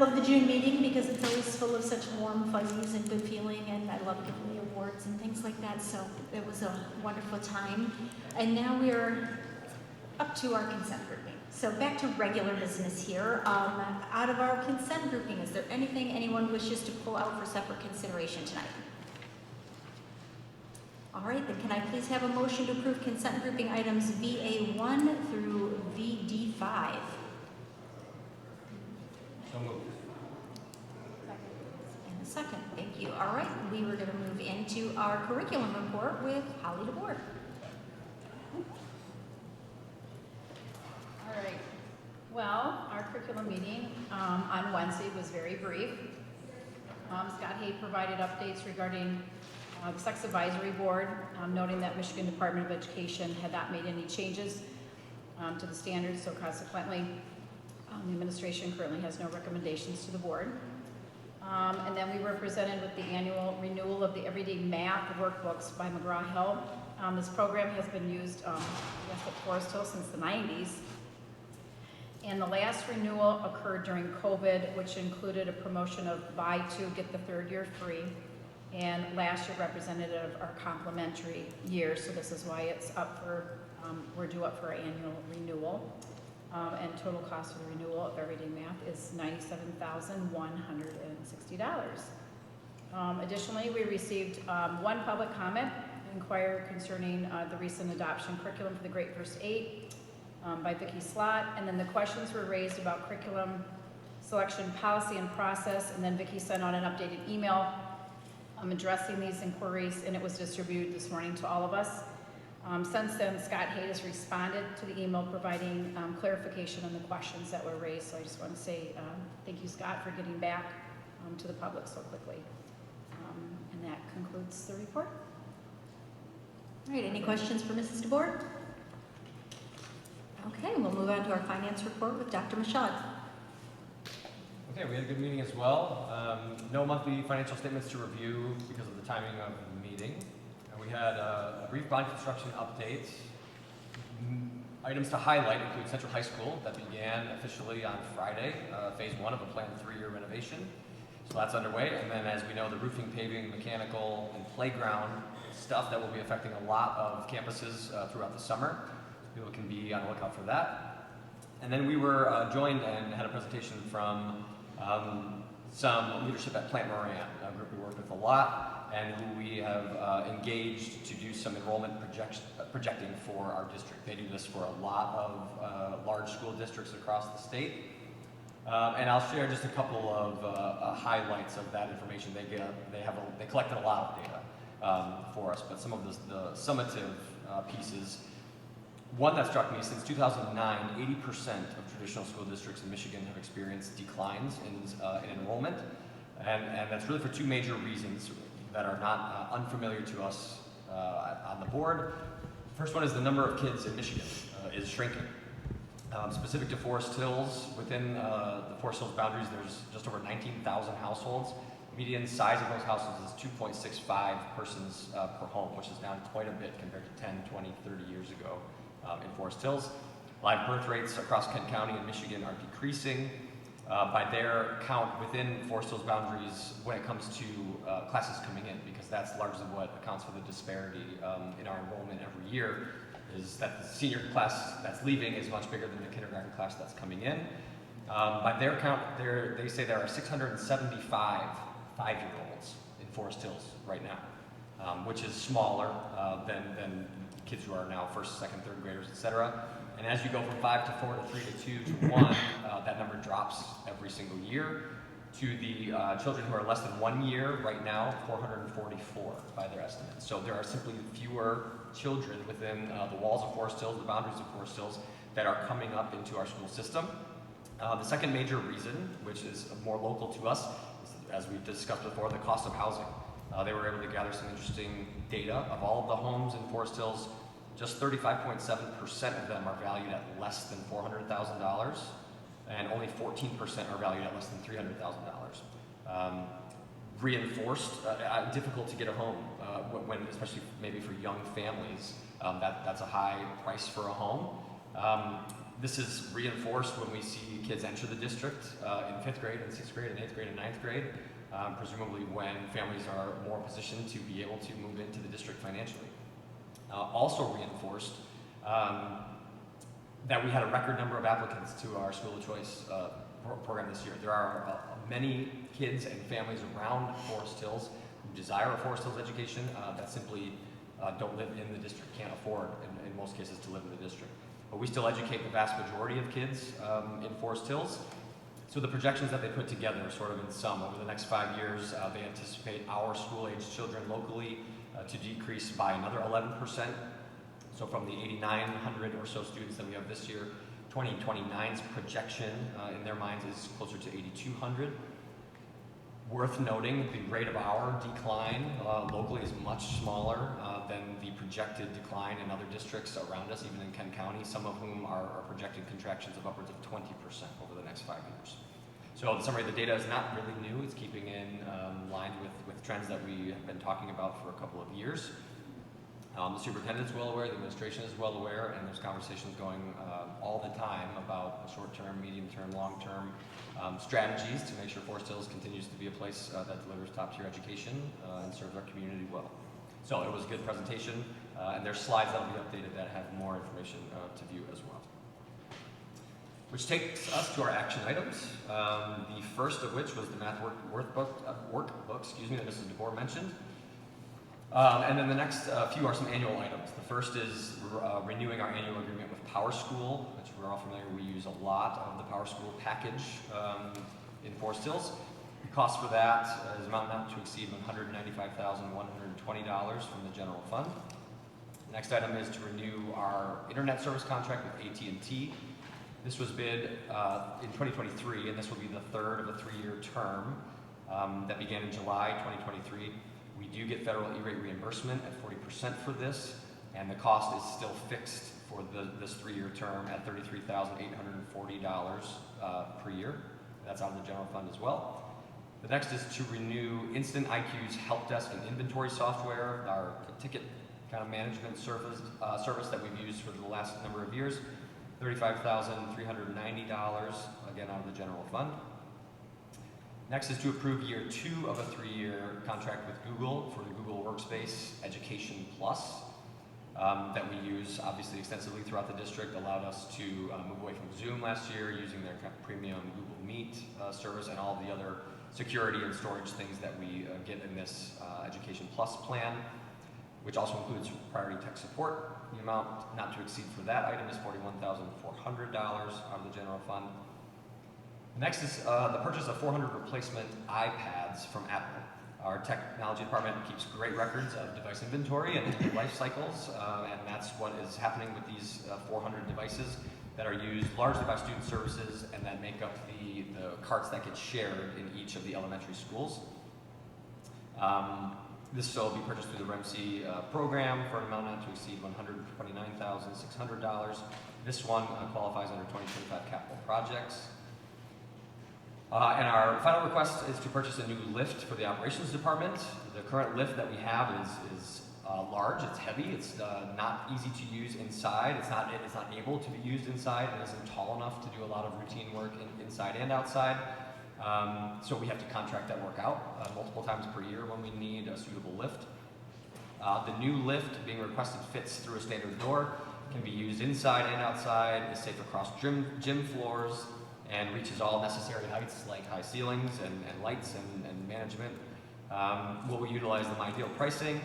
love the June meeting because it's always full of such warm fuzzies and good feeling, and I love giving the awards and things like that, so it was a wonderful time. And now we're up to our consent grouping. So back to regular business here. Out of our consent grouping, is there anything anyone wishes to pull out for separate consideration tonight? All right, then can I please have a motion to approve consent grouping items VA1 through VD5? So moved. And a second, thank you. All right, we were going to move into our curriculum report with Holly DeBoer. All right. Well, our curriculum meeting on Wednesday was very brief. Scott Hay provided updates regarding the Sex Advisory Board, noting that Michigan Department of Education had not made any changes to the standards, so consequently, the administration currently has no recommendations to the board. And then we were presented with the annual renewal of the Everyday Math workbooks by McGraw-Hill. This program has been used, I guess, at Forest Hill since the 90s. And the last renewal occurred during COVID, which included a promotion of buy two, get the third year free. And last year represented our complimentary year, so this is why it's up for, we're due up for our annual renewal. And total cost of the renewal of Everyday Math is $97,160. Additionally, we received one public comment, inquiry concerning the recent adoption curriculum for the grade first 8 by Vicki Slott, and then the questions were raised about curriculum selection policy and process, and then Vicki sent out an updated email addressing these inquiries, and it was distributed this morning to all of us. Since then, Scott Hay has responded to the email providing clarification on the questions that were raised, so I just want to say thank you, Scott, for getting back to the public so quickly. And that concludes the report. All right, any questions for Mrs. DeBoer? Okay, we'll move on to our finance report with Dr. Michaud. Okay, we had a good meeting as well. No monthly financial statements to review because of the timing of the meeting. We had a brief bond construction update. Items to highlight include Central High School that began officially on Friday, phase 1 of a planned 3-year renovation. So that's underway. And then, as we know, the roofing, paving, mechanical, and playground stuff that will be affecting a lot of campuses throughout the summer. People can be on the lookout for that. And then we were joined and had a presentation from some leadership at Plant Moran, a group we work with a lot, and who we have engaged to do some enrollment projecting for our district. They do this for a lot of large school districts across the state. And I'll share just a couple of highlights of that information. They collected a lot of data for us, but some of the summative pieces. One that struck me, since 2009, 80% of traditional school districts in Michigan have experienced declines in enrollment, and that's really for two major reasons that are not unfamiliar to us on the board. First one is the number of kids in Michigan is shrinking. Specific to Forest Hills, within the Forest Hills boundaries, there's just over 19,000 households. Median size of those households is 2.65 persons per home, which is down quite a bit compared to 10, 20, 30 years ago. In Forest Hills. Live birth rates across Kent County and Michigan are decreasing. By their count within Forest Hills boundaries when it comes to classes coming in, because that's largely what accounts for the disparity in our enrollment every year, is that the senior class that's leaving is much bigger than the kindergarten class that's coming in. By their count, they say there are 675 5-year-olds in Forest Hills right now, which is smaller than kids who are now first, second, third graders, etc. And as you go from 5 to 4 to 3 to 2 to 1, that number drops every single year. To the children who are less than 1 year, right now, 444 by their estimates. So there are simply fewer children within the walls of Forest Hills, the boundaries of Forest Hills, that are coming up into our school system. The second major reason, which is more local to us, is, as we've discussed before, the cost of housing. They were able to gather some interesting data of all of the homes in Forest Hills. Just 35.7% of them are valued at less than $400,000, and only 14% are valued at less than $300,000. Reinforced, difficult to get a home, when especially maybe for young families. That's a high price for a home. This is reinforced when we see kids enter the district in 5th grade and 6th grade and 8th grade and 9th grade, presumably when families are more positioned to be able to move into the district financially. Also reinforced that we had a record number of applicants to our school of choice program this year. There are many kids and families around Forest Hills who desire a Forest Hills education that simply don't live in the district, can't afford in most cases to live in the district. But we still educate the vast majority of kids in Forest Hills. So the projections that they put together, sort of in sum, over the next 5 years, they anticipate our school-aged children locally to decrease by another 11%. So from the 8,900 or so students that we have this year, 2029's projection in their minds is closer to 8,200. Worth noting, the rate of our decline locally is much smaller than the projected decline in other districts around us, even in Kent County, some of whom are projecting contractions of upwards of 20% over the next 5 years. So the summary of the data is not really new. It's keeping in line with trends that we have been talking about for a couple of years. The superintendent's well aware, the administration is well aware, and there's conversations going all the time about short-term, medium-term, long-term strategies to make sure Forest Hills continues to be a place that delivers top-tier education and serves our community well. So it was a good presentation, and there's slides that will be updated that have more information to view as well. Which takes us to our action items. The first of which was the math workbook, excuse me, that Mrs. DeBoer mentioned. And then the next few are some annual items. The first is renewing our annual agreement with PowerSchool, which we're all familiar. We use a lot of the PowerSchool package in Forest Hills. The cost for that is amount not to exceed $195,120 from the general fund. The next item is to renew our internet service contract with AT&T. This was bid in 2023, and this will be the third of a 3-year term that began in July 2023. We do get federal E-rate reimbursement at 40% for this, and the cost is still fixed for this 3-year term at $33,840 per year. That's out of the general fund as well. The next is to renew Instant IQ's help desk and inventory software, our ticket kind of management service that we've used for the last number of years. $35,390, again out of the general fund. Next is to approve year 2 of a 3-year contract with Google for the Google Workspace Education Plus that we use obviously extensively throughout the district. Allowed us to move away from Zoom last year using their kind of premium Google Meet service and all the other security and storage things that we get in this Education Plus plan, which also includes priority tech support. The amount not to exceed for that item is $41,400 out of the general fund. Next is the purchase of 400 replacement iPads from Apple. Our technology department keeps great records of device inventory and life cycles, and that's what is happening with these 400 devices that are used largely by student services and that make up the carts that get shared in each of the elementary schools. This will be purchased through the REMC program for an amount not to exceed $129,600. This one qualifies under 2025 capital projects. And our final request is to purchase a new lift for the operations department. The current lift that we have is large, it's heavy, it's not easy to use inside, it's not able to be used inside, it isn't tall enough to do a lot of routine work inside and outside. So we have to contract that work out multiple times per year when we need a suitable lift. The new lift being requested fits through a standard door, can be used inside and outside, is safe across gym floors, and reaches all necessary heights like high ceilings and lights and management. We'll utilize the ideal pricing,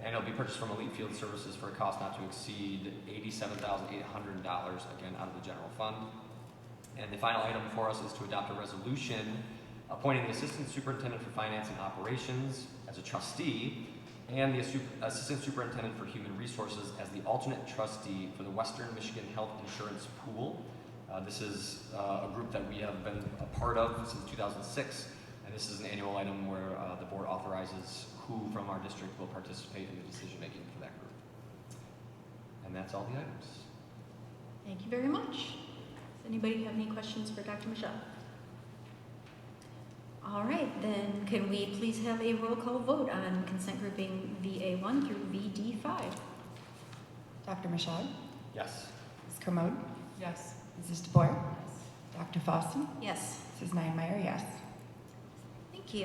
and it'll be purchased from Elite Field Services for a cost not to exceed $87,800, again out of the general fund. And the final item for us is to adopt a resolution appointing the Assistant Superintendent for Finance and Operations as a trustee and the Assistant Superintendent for Human Resources as the alternate trustee for the Western Michigan Health Insurance Pool. This is a group that we have been a part of since 2006, and this is an annual item where the board authorizes who from our district will participate in the decision-making for that group. And that's all the items. Thank you very much. Does anybody have any questions for Dr. Michelle? All right, then can we please have a roll call vote on consent grouping VA1 through VD5? Dr. Michaud? Yes. Ms. Kermode? Yes. Mrs. DeBoer? Dr. Fossum? Yes. Mrs. Neinmeyer, yes.